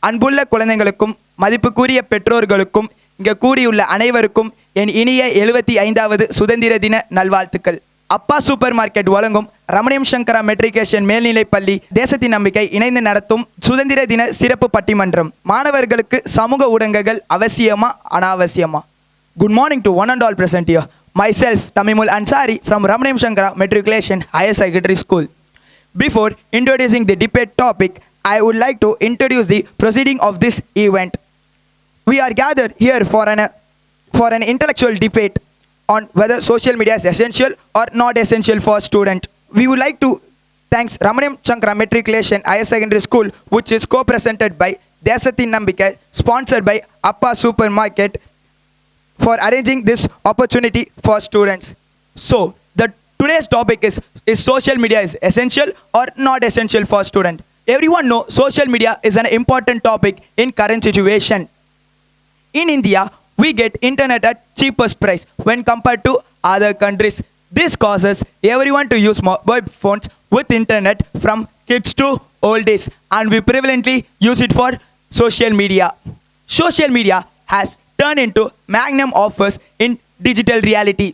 அன்புள்ள குழந்தைகளுக்கும் மதிப்புக்குரிய பெற்றோர்களுக்கும் இங்கே கூடியுள்ள அனைவருக்கும் என் இனிய 75வது சுதந்திர தின நல்வாழ்த்துக்கள். அப்பா சூப்பர் மார்க்கெட் வழங்கும் ரமணியம் சங்கரா மெட்ரிகுலேஷன் மேல்நிலைப்பள்ளி தேசத்தின் நம்பிக்கை இணைந்து நடத்தும் சுதந்திர தின சிறப்பு பட்டிமன்றம். மாணவர்களுக்கு சமூக ஊடகங்கள் அவசியமா அனாவசியமா? Good morning to one and all present here. Myself, Tamimul Ansari from Ramaniyam Sankara Matriculation Higher Secondary School. Before introducing the debate topic, I would like to introduce the proceeding of this event. We are gathered here for an intellectual debate on whether social media is essential or not essential for students. We would like to thank Ramaniyam Sankara Matriculation Higher Secondary School, which is co-presented by Desathin Nambikkai, sponsored by Appa Supermarket, for arranging this opportunity for students. So, today's topic is social media is essential or not essential for students? Everyone knows social media is an important topic in current situation. In India, we get internet at cheapest price when compared to other countries. This causes everyone to use mobile phones with internet from kids to old age, and we prevalently use it for social media. Social media has turned into magnum offers in digital reality.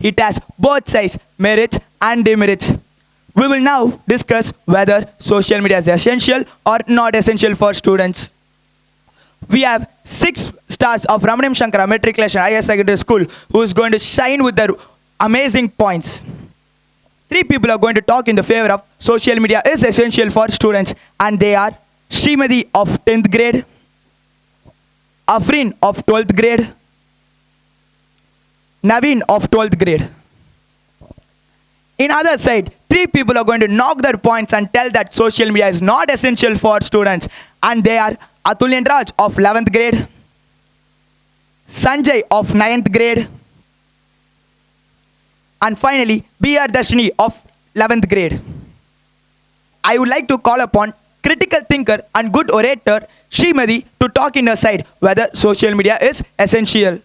It has both sides, merits and demerits. We will now discuss whether social media is essential or not essential for students. We have 6 stars of Ramaniyam Sankara Matriculation Higher Secondary School who is going to shine with their amazing points. 3 people are going to talk in the favor of social media is essential for students, and they are Srimati of 10th grade, Afrin of 12th grade, Naveen of 12th grade. In other side, 3 people are going to knock their points and tell that social media is not essential for students, and they are Atulyan Raj of 11th grade, Sanjay of 9th grade, and finally B.R. Dashni of 11th grade. I would like to call upon critical thinker and good orator Srimati to talk in her side whether social media is essential.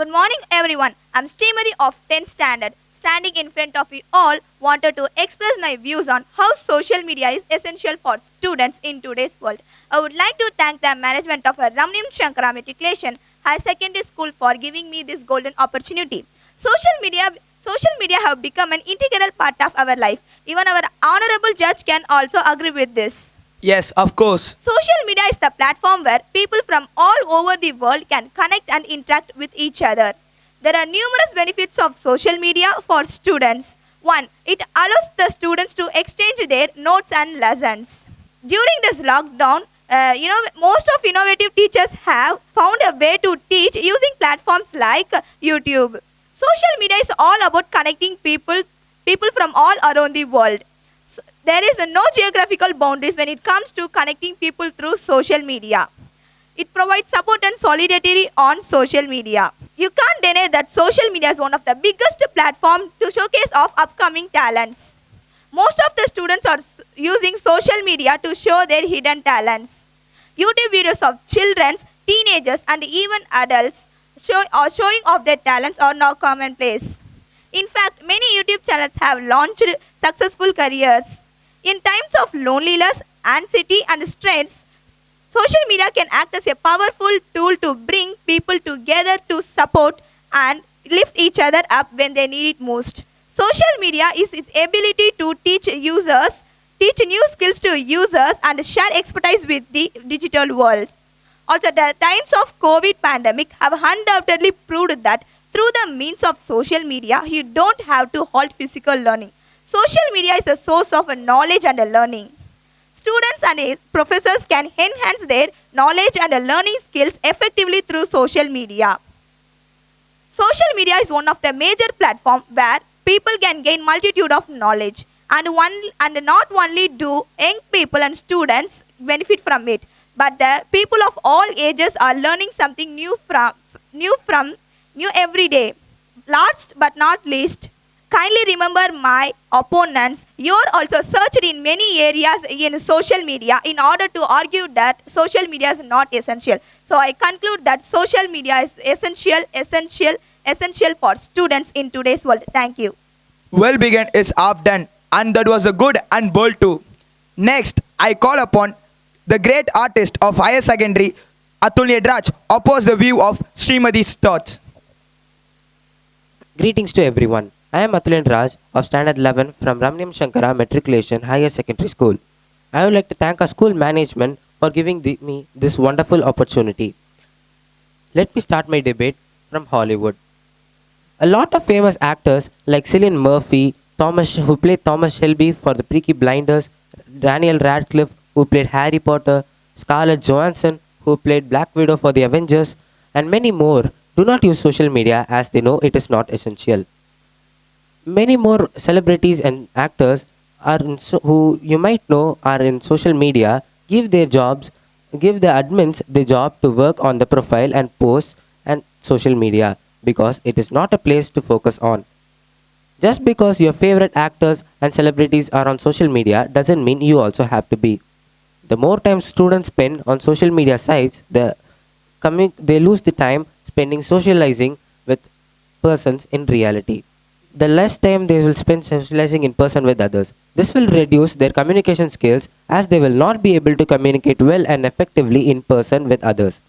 Good morning everyone. I'm Srimati of 10th standard. Standing in front of you all, wanted to express my views on how social media is essential for students in today's world. I would like to thank the management of Ramaniyam Sankara Matriculation Higher Secondary School for giving me this golden opportunity. Social media have become an integral part of our life. Even our honorable judge can also agree with this. Yes, of course. Social media is the platform where people from all over the world can connect and interact with each other. There are numerous benefits of social media for students. 1. It allows the students to exchange their notes and lessons. During this lockdown, most of innovative teachers have found a way to teach using platforms like YouTube. Social media is all about connecting people from all around the world. There is no geographical boundaries when it comes to connecting people through social media. It provides support and solidarity on social media. You can't deny that social media is one of the biggest platforms to showcase of upcoming talents. Most of the students are using social media to show their hidden talents. YouTube videos of children, teenagers and even adults showing off their talents are now commonplace. In fact, many YouTube channels have launched successful careers. In times of loneliness, anxiety and stress, social media can act as a powerful tool to bring people together to support and lift each other up when they need it most. Social media is its ability to teach new skills to users and share expertise with the digital world. Also, the times of COVID pandemic have undoubtedly proved that through the means of social media, you don't have to halt physical learning. Social media is a source of knowledge and learning. Students and professors can enhance their knowledge and learning skills effectively through social media. Social media is one of the major platforms where people can gain multitude of knowledge, and not only do young people and students benefit from it, but the people of all ages are learning something new every day. Last but not least, kindly remember my opponents. You are also searched in many areas in social media in order to argue that social media is not essential. So I conclude that social media is essential for students in today's world. Thank you. Well begun is half done, and that was a good and bold too. Next, I call upon The great artist of higher secondary, Atulya Raj, opposed the view of Srimati's thoughts. Greetings to everyone. I am Atulya Raj of Standard 11 from Ramaniyam Sankara Matriculation Higher Secondary School. I would like to thank our school management for giving me this wonderful opportunity. Let me start my debate from Hollywood. A lot of famous actors like Cillian Murphy, who played Thomas Shelby for the Peaky Blinders, Daniel Radcliffe, who played Harry Potter, Scarlett Johansson, who played Black Widow for the Avengers, and many more do not use social media as they know it is not essential. Many more celebrities and actors who you might know are in social media give the admins the job to work on the profile and posts and social media because it is not a place to focus on. Just because your favorite actors and celebrities are on social media doesn't mean you also have to be. The more time students spend on social media sites, they lose the time spending socializing with persons in reality. The less time they will spend socializing in person with others. This will reduce their communication skills as they will not be able to communicate well and effectively in person with others.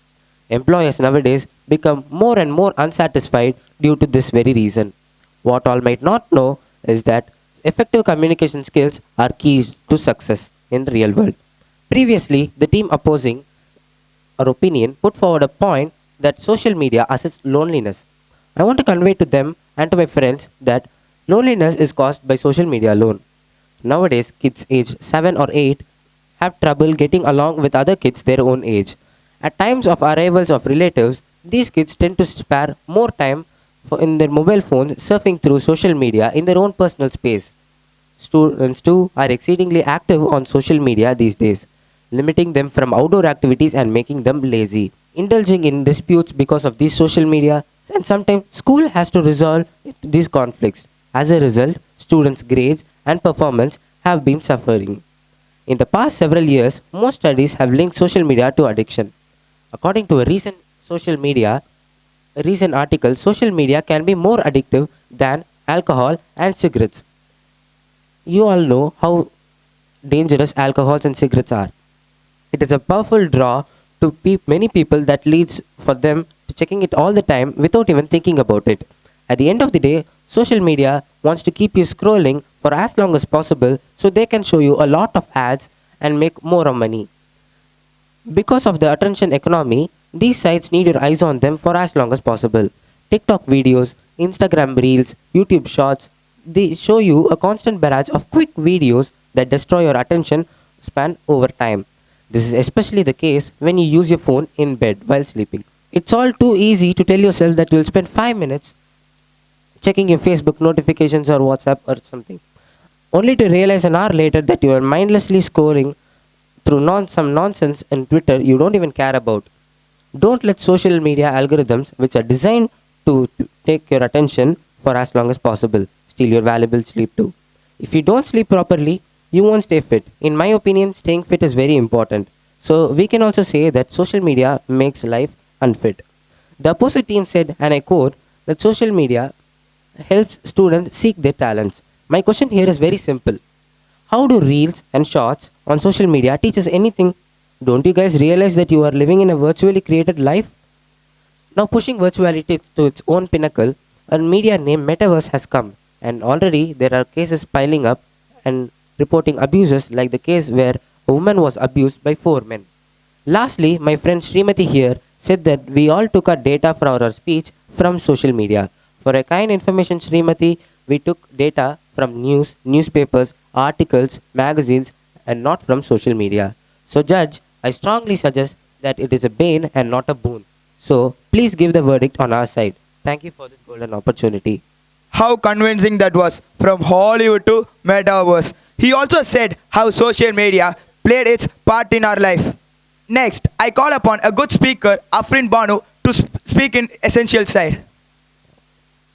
Employers nowadays become more and more unsatisfied due to this very reason. What all might not know is that effective communication skills are keys to success in the real world. Previously, the team opposing our opinion put forward a point that social media assists loneliness. I want to convey to them and to my friends that loneliness is caused by social media alone. Nowadays, kids aged 7 or 8 have trouble getting along with other kids their own age. At times of arrivals of relatives, these kids tend to spare more time in their mobile phones surfing through social media in their own personal space. Students too are exceedingly active on social media these days, limiting them from outdoor activities and making them lazy, indulging in disputes because of these social media, and sometimes school has to resolve these conflicts. As a result, students' grades and performance have been suffering. In the past several years, most studies have linked social media to addiction. According to a recent article, social media can be more addictive than alcohol and cigarettes. You all know how dangerous alcohols and cigarettes are. It is a powerful draw to many people that leads for them to checking it all the time without even thinking about it. At the end of the day, social media wants to keep you scrolling for as long as possible so they can show you a lot of ads and make more of money. Because of the attention economy, these sites need your eyes on them for as long as possible. TikTok videos, Instagram reels, YouTube shorts, they show you a constant barrage of quick videos that destroy your attention span over time. This is especially the case when you use your phone in bed while sleeping. It's all too easy to tell yourself that you'll spend 5 minutes checking your Facebook notifications or WhatsApp or something, only to realize an hour later that you are mindlessly scrolling through some nonsense in Twitter you don't even care about. Don't let social media algorithms, which are designed to take your attention for as long as possible, steal your valuable sleep too. If you don't sleep properly, you won't stay fit. In my opinion, staying fit is very important. So we can also say that social media makes life unfit. The opposite team said, and I quote, that social media helps students seek their talents. My question here is very simple. How do reels and shorts on social media teach us anything? Don't you guys realize that you are living in a virtually created life? Now pushing virtuality to its own pinnacle, a media named Metaverse has come, and already there are cases piling up and reporting abuses like the case where a woman was abused by 4 men. Lastly, my friend Srimati here said that we all took our data for our speech from social media. For a kind information, Srimati, we took data from news, newspapers, articles, magazines, and not from social media. So Judge, I strongly suggest that it is a bane and not a boon. So please give the verdict on our side. Thank you for this golden opportunity. How convincing that was, from Hollywood to Metaverse. He also said how social media played its part in our life. Next, I call upon a good speaker, Afrin Banu, to speak in essential side.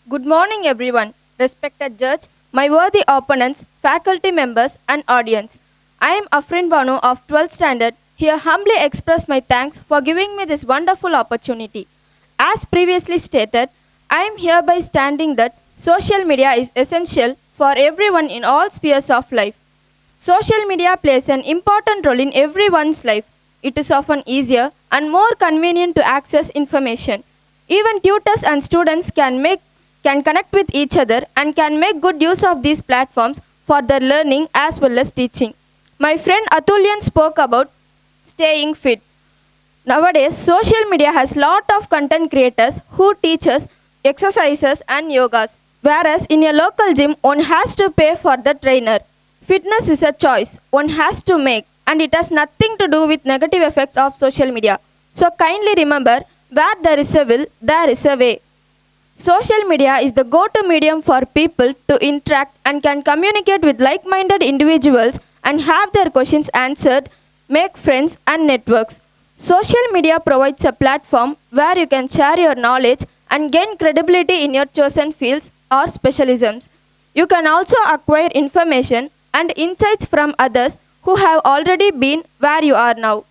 Good morning, everyone. Respected judge, my worthy opponents, faculty members, and audience. I am Afrin Banu of 12th standard. Here humbly express my thanks for giving me this wonderful opportunity. As previously stated, I am hereby standing that social media is essential for everyone in all spheres of life. Social media plays an important role in everyone's life. It is often easier and more convenient to access information. Even tutors and students can connect with each other and can make good use of these platforms for their learning as well as teaching. My friend Atulyan spoke about staying fit. Nowadays, social media has lot of content creators who teach us exercises and yogas. Whereas in a local gym, one has to pay for the trainer. Fitness is a choice one has to make, and it has nothing to do with negative effects of social media. So kindly remember, where there is a will, there is a way. Social media is the go-to medium for people to interact and can communicate with like-minded individuals and have their questions answered, make friends and networks. Social media provides a platform where you can share your knowledge and gain credibility in your chosen fields or specialisms. You can also acquire information and insights from others who have already been where you are now.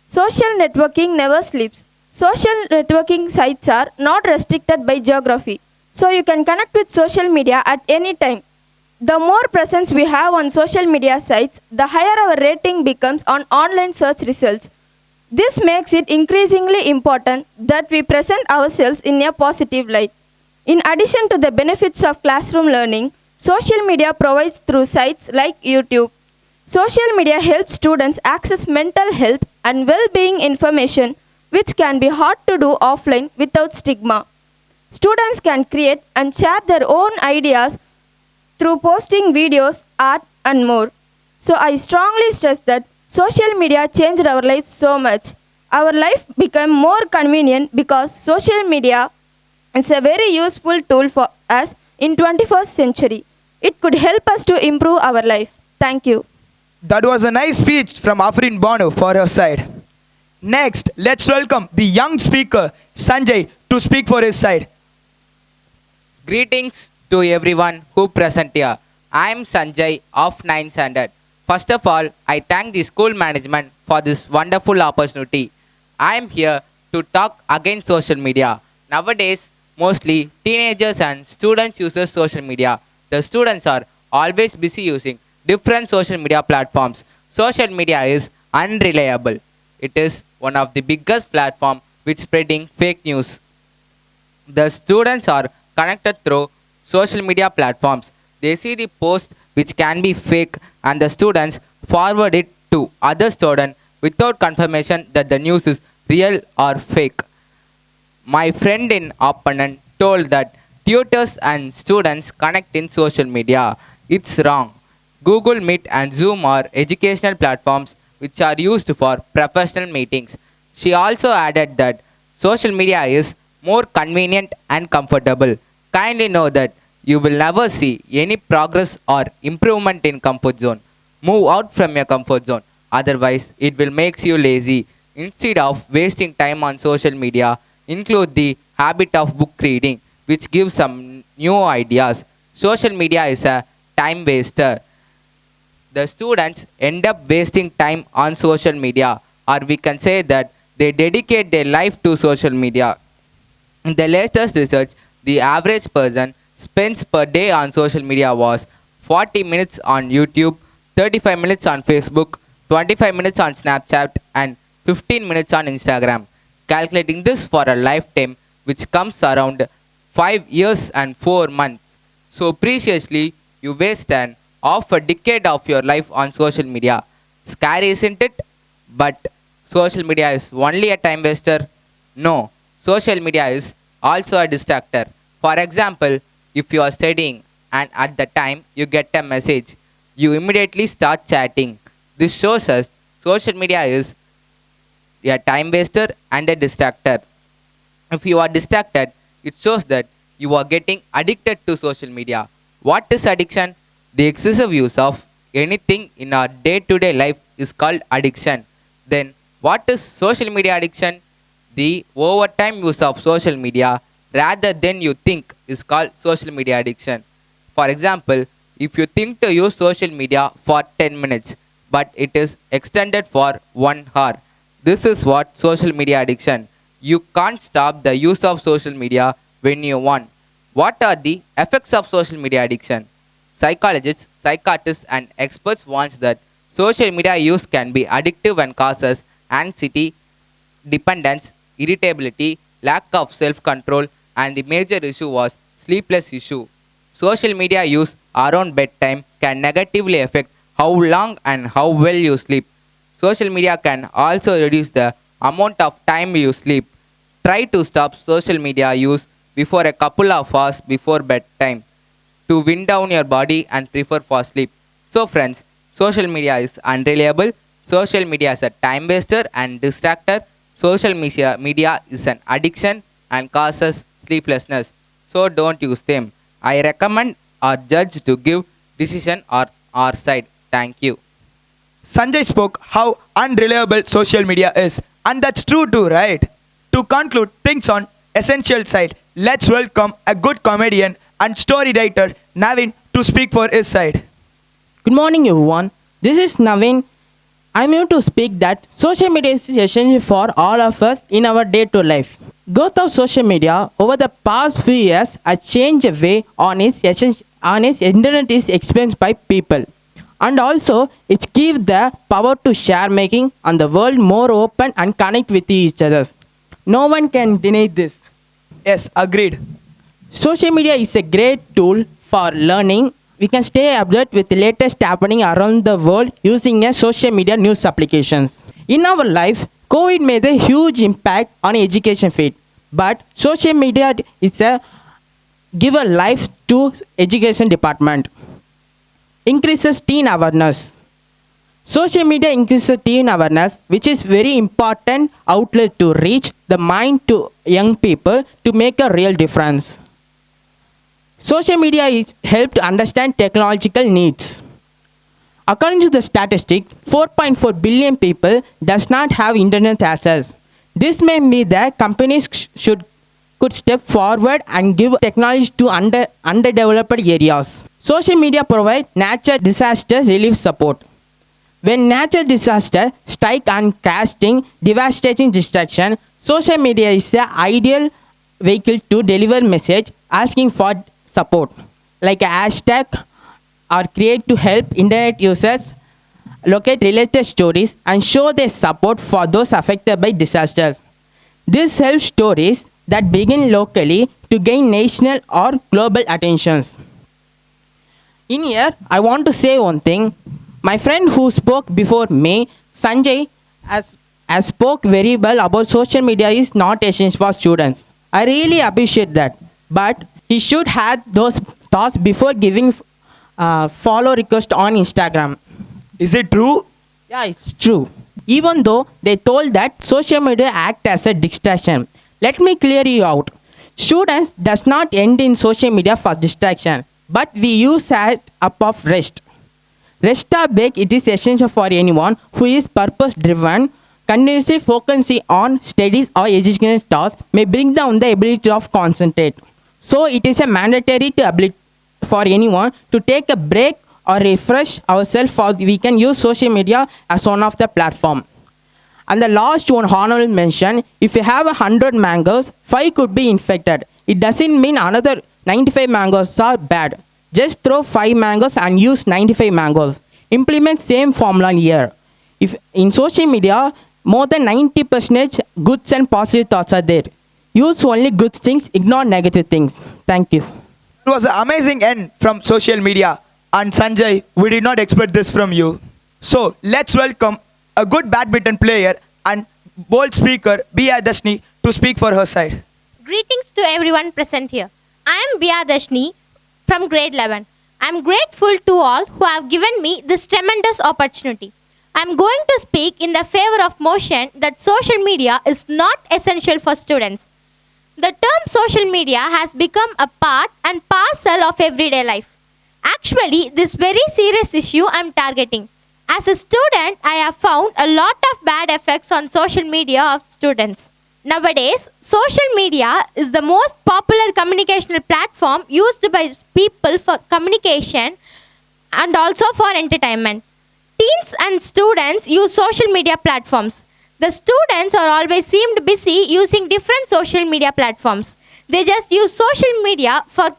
Social networking never sleeps. Social networking sites are not restricted by geography, so you can connect with social media at any time. The more presence we have on social media sites, the higher our rating becomes on online search results. This makes it increasingly important that we present ourselves in a positive light. In addition to the benefits of classroom learning, social media provides through sites like YouTube. Social media helps students access mental health and well-being information which can be hard to do offline without stigma. Students can create and share their own ideas through posting videos, art and more. So I strongly stress that social media changed our lives so much. Our life became more convenient because social media is a very useful tool for us in 21st century. It could help us to improve our life. Thank you. That was a nice speech from Afrin Banu for her side. Next, let's welcome the young speaker, Sanjay, to speak for his side. Greetings to everyone who present here. I am Sanjay of 9th standard. First of all, I thank the school management for this wonderful opportunity. I am here to talk against social media. Nowadays, mostly teenagers and students use social media. The students are always busy using different social media platforms. Social media is unreliable. It is one of the biggest platforms which spreading fake news. The students are connected through social media platforms. They see the post which can be fake and the students forward it to other students without confirmation that the news is real or fake. My friend in opponent told that tutors and students connect in social media. It's wrong. Google Meet and Zoom are educational platforms which are used for professional meetings. She also added that social media is more convenient and comfortable. Kindly know that you will never see any progress or improvement in comfort zone. Move out from your comfort zone. Otherwise, it will make you lazy. Instead of wasting time on social media, include the habit of book reading, which gives some new ideas. Social media is a time waster. The students end up wasting time on social media, or we can say that they dedicate their life to social media. In the latest research, the average person spends per day on social media was 40 minutes on YouTube, 35 minutes on Facebook, 25 minutes on Snapchat, and 15 minutes on Instagram. Calculating this for a lifetime, which comes around 5 years and 4 months. So preciously, you waste an half a decade of your life on social media. Scary, isn't it? But social media is only a time waster? No, social media is also a distractor. For example, if you are studying and at the time you get a message, you immediately start chatting. This shows us social media is a time waster and a distractor. If you are distracted, it shows that you are getting addicted to social media. What is addiction? The excessive use of anything in our day-to-day life is called addiction. Then, what is social media addiction? The overtime use of social media rather than you think is called social media addiction. For example, if you think to use social media for 10 minutes, but it is extended for 1 hour, this is what social media addiction. You can't stop the use of social media when you want. What are the effects of social media addiction? Psychologists psychiatrists and experts warn that social media use can be addictive and causes anxiety, dependence, irritability, lack of self-control, and the major issue was sleepless issue. Social media use around bedtime can negatively affect how long and how well you sleep. Social media can also reduce the amount of time you sleep. Try to stop social media use before a couple of hours before bedtime to wind down your body and prefer for sleep. So friends, social media is unreliable. Social media is a time waster and distractor. Social media is an addiction and causes sleeplessness. So don't use them. I recommend our judge to give decision on our side. Thank you. Sanjay spoke how unreliable social media is, and that's true too, right? To conclude things on essential side, let's welcome a good comedian and story writer Navin to speak for his side. Good morning, everyone. This is Navin. I'm here to speak that social media is essential for all of us in our day-to-day life. Growth of social media over the past few years has changed the way on its internet is experienced by people. And also, it gives the power to share making and the world more open and connect with each other. No one can deny this. Yes, agreed. Social media is a great tool for learning. We can stay updated with the latest happening around the world using a social media news applications. In our life, COVID made a huge impact on education field, but social media is a give a life to education department. Increases teen awareness. Social media increases teen awareness, which is very important outlet to reach the mind to young people to make a real difference. Social media is help to understand technological needs. According to the statistic, 4.4 billion people does not have internet access. This may mean that companies could step forward and give technology to underdeveloped areas. Social media provide natural disaster relief support. When natural disaster strike and casting devastating destruction, social media is the ideal vehicle to deliver message asking for support, like a hashtag or create to help internet users locate related stories and show their support for those affected by disasters. This helps stories that begin locally to gain national or global attentions. In here, I want to say one thing. My friend who spoke before me, Sanjay, has spoke very well about social media is not essential for students. I really appreciate that. But he should have those thoughts before giving follow request on Instagram. Is it true? Yeah, it's true. Even though they told that social media act as a distraction. Let me clear you out. Students does not end in social media for distraction, but we use it up of rest. Rest or break, it is essential for anyone who is purpose driven. Continuously focusing on studies or education tasks may bring down the ability of concentrate. So it is a mandatory for anyone to take a break or refresh ourselves, for we can use social media as one of the platform. And the last one honorable mention, if you have 100 mangoes, 5 could be infected. It doesn't mean another 95 mangoes are bad. Just throw 5 mangoes and use 95 mangoes. Implement same formula here. If in social media, more than 90% goods and positive thoughts are there. Use only good things, ignore negative things. Thank you. It was an amazing end from social media. And Sanjay, we did not expect this from you. So let's welcome a good badminton player and bold speaker, Bia Dashni, to speak for her side. Greetings to everyone present here. I am Bia Dashni from grade 11. I am grateful to all who have given me this tremendous opportunity. I am going to speak in the favor of motion that social media is not essential for students. The term social media has become a part and parcel of everyday life. Actually, this very serious issue I am targeting. As a student, I have found a lot of bad effects on social media of students. Nowadays, social media is the most popular communicational platform used by people for communication and also for entertainment. Teens and students use social media platforms. The students are always seemed busy using different social media platforms. They just use social media for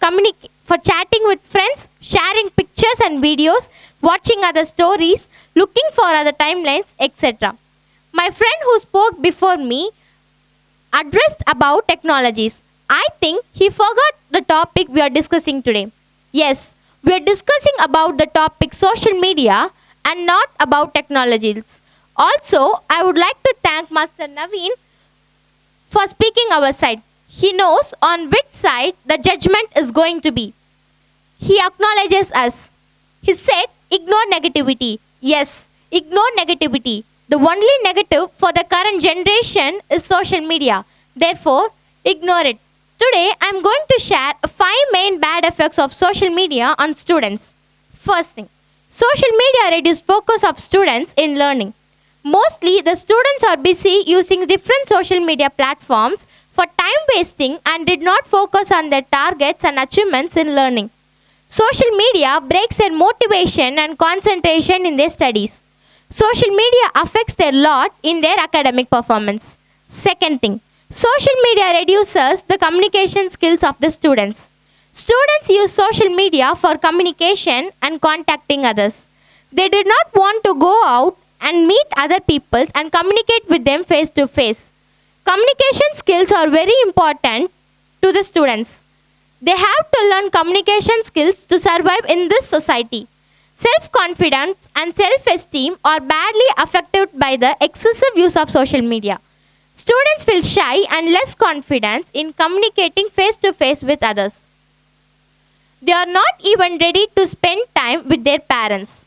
for chatting with friends, sharing pictures and videos, watching other stories, looking for other timelines, etc. My friend who spoke before me addressed about technologies. I think he forgot the topic we are discussing today. Yes, we are discussing about the topic social media and not about technologies. Also, I would like to thank Master Naveen for speaking our side. He knows on which side the judgment is going to be. He acknowledges us. He said, ignore negativity. Yes, ignore negativity. The only negative for the current generation is social media. Therefore, ignore it. Today, I am going to share 5 main bad effects of social media on students. First thing, social media reduces focus of students in learning. Mostly, the students are busy using different social media platforms for time wasting and did not focus on their targets and achievements in learning. Social media breaks their motivation and concentration in their studies. Social media affects their lot in their academic performance. Second thing, social media reduces the communication skills of the students. Students use social media for communication and contacting others. They did not want to go out and meet other people and communicate with them face to face. Communication skills are very important to the students. They have to learn communication skills to survive in this society. Self-confidence and self-esteem are badly affected by the excessive use of social media. Students feel shy and less confidence in communicating face-to-face with others. They are not even ready to spend time with their parents.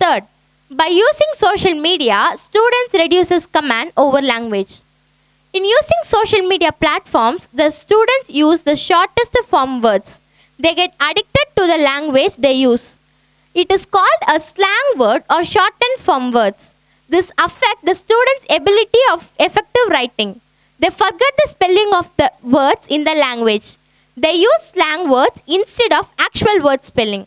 Third, by using social media, students reduces command over language. In using social media platforms, the students use the shortest form words. They get addicted to the language they use. It is called a slang word or shortened form words. This affects the students' ability of effective writing. They forget the spelling of the words in the language. They use slang words instead of actual word spelling.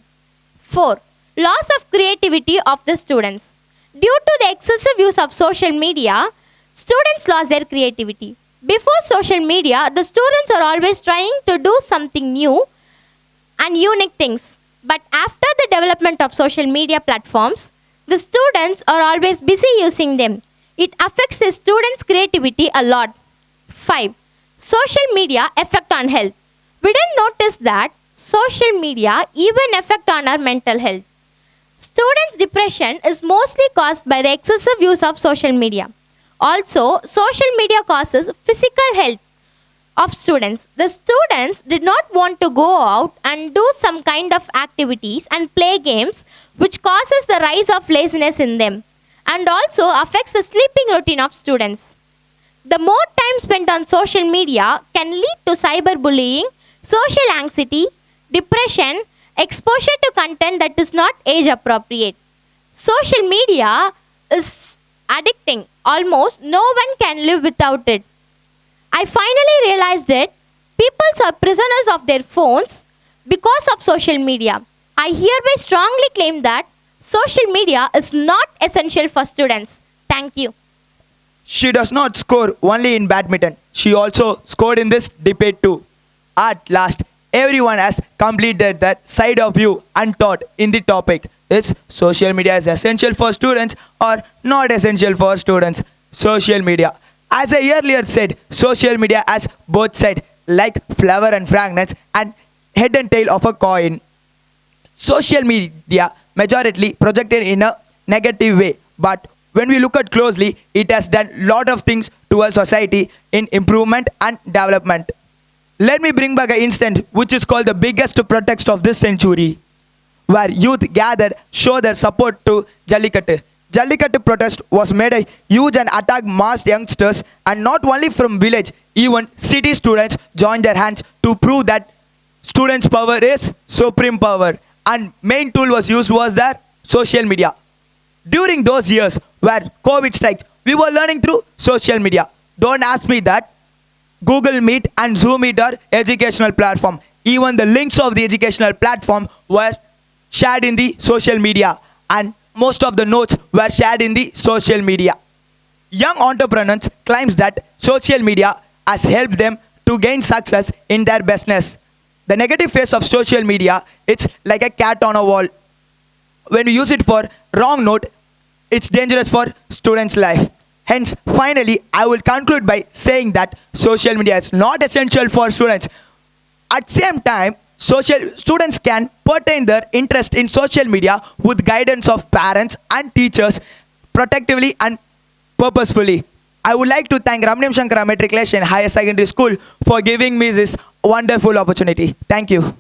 4. Loss of creativity of the students. Due to the excessive use of social media, students lost their creativity. Before social media, the students are always trying to do something new and unique things. But after the development of social media platforms, the students are always busy using them. It affects the students' creativity a lot. 5. Social media effect on health. We didn't notice that social media even affect on our mental health. Students' depression is mostly caused by the excessive use of social media. Also, social media causes physical health of students. The students did not want to go out and do some kind of activities and play games, which causes the rise of laziness in them and also affects the sleeping routine of students. The more time spent on social media can lead to cyberbullying, social anxiety, depression, exposure to content that is not age appropriate. Social media is addicting. Almost no one can live without it. I finally realized it. People are prisoners of their phones because of social media. I hereby strongly claim that social media is not essential for students. Thank you. She does not score only in badminton. She also scored in this debate too. At last, everyone has completed that side of view untaught in the topic. Is social media is essential for students or not essential for students? Social media. As I earlier said, social media has both sides like flower and fragrance and head and tail of a coin. Social media majority projected in a negative way, but when we look at closely, it has done lot of things to our society in improvement and development. Let me bring back an instance which is called the biggest protest of this century, where youth gathered show their support to Jallikattu. Jallikattu protest was made a huge and attacked mass youngsters, and not only from village, even city students joined their hands to prove that students' power is supreme power. And main tool was used was their social media. During those years where COVID strikes, we were learning through social media. Don't ask me that. Google Meet and Zoom Meet are educational platform. Even the links of the educational platform were shared in the social media, and most of the notes were shared in the social media. Young entrepreneurs claims that social media has helped them to gain success in their business. The negative face of social media, it's like a cat on a wall. When you use it for wrong note, it's dangerous for students' life. Hence, finally, I will conclude by saying that social media is not essential for students. At same time, students can pertain their interest in social media with guidance of parents and teachers protectively and purposefully. I would like to thank Ramaniyam Shankara Matriculation Higher Secondary School for giving me this wonderful opportunity. Thank you.